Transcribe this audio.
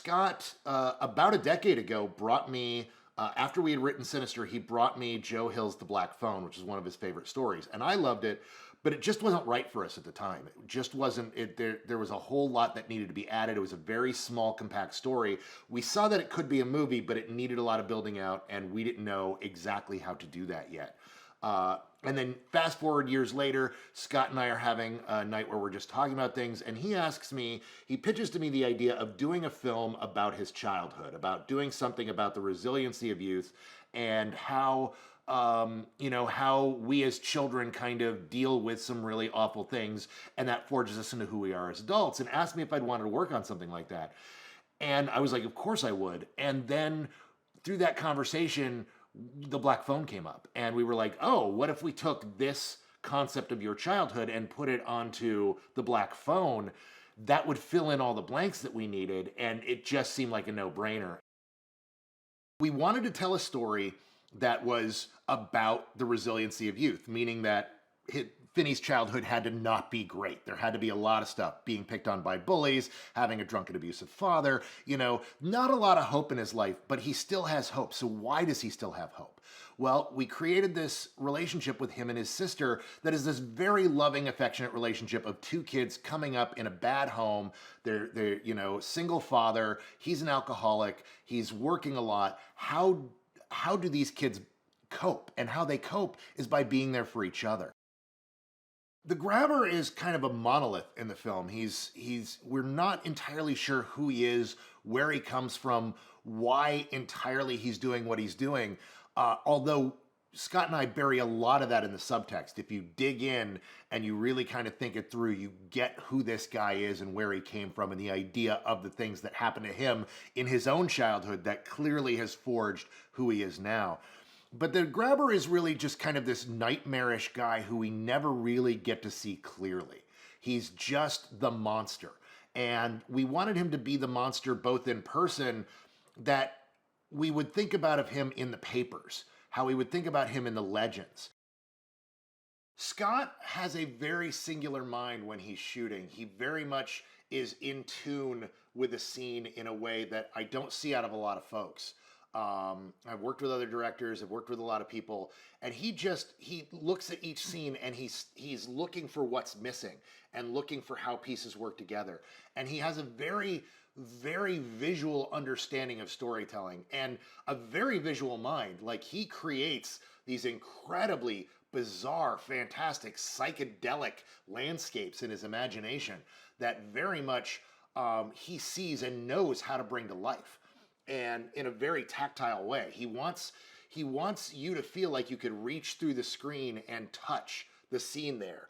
Scott, about a decade ago, brought me, after we had written Sinister, he brought me Joe Hill's The Black Phone, which is one of his favorite stories. And I loved it, but it just wasn't right for us at the time. It just wasn't, there was a whole lot that needed to be added. It was a very small, compact story. We saw that it could be a movie, but it needed a lot of building out, and we didn't know exactly how to do that yet. And then fast forward years later, Scott and I are having a night where we're just talking about things, and he pitches to me the idea of doing a film about his childhood, about doing something about the resiliency of youth and how, how we as children kind of deal with some really awful things, and that forges us into who we are as adults, and asked me if I'd wanted to work on something like that. And I was like, of course I would. And then through that conversation, the Black Phone came up, and we were like, oh, what if we took this concept of your childhood and put it onto the Black Phone? That would fill in all the blanks that we needed, and it just seemed like a no-brainer. We wanted to tell a story that was about the resiliency of youth, meaning that Finney's childhood had to not be great. There had to be a lot of stuff, being picked on by bullies, having a drunken, abusive father, not a lot of hope in his life, but he still has hope. So why does he still have hope? Well, we created this relationship with him and his sister that is this very loving, affectionate relationship of two kids coming up in a bad home. They're single father. He's an alcoholic. He's working a lot. How do these kids cope? And how they cope is by being there for each other. The grabber is kind of a monolith in the film. We're not entirely sure who he is, where he comes from, why entirely he's doing what he's doing. Although Scott and I bury a lot of that in the subtext. If you dig in and you really kind of think it through, you get who this guy is and where he came from and the idea of the things that happened to him in his own childhood that clearly has forged who he is now. But the grabber is really just kind of this nightmarish guy who we never really get to see clearly. He's just the monster. And we wanted him to be the monster both in person, that we would think about of him in the papers, how we would think about him in the legends. Scott has a very singular mind when he's shooting. He very much is in tune with the scene in a way that I don't see out of a lot of folks. I've worked with other directors, I've worked with a lot of people, and he looks at each scene and he's looking for what's missing and looking for how pieces work together. And he has a very, very visual understanding of storytelling and a very visual mind. Like, he creates these incredibly bizarre, fantastic, psychedelic landscapes in his imagination that very much he sees and knows how to bring to life, and in a very tactile way. He wants you to feel like you could reach through the screen and touch the scene there.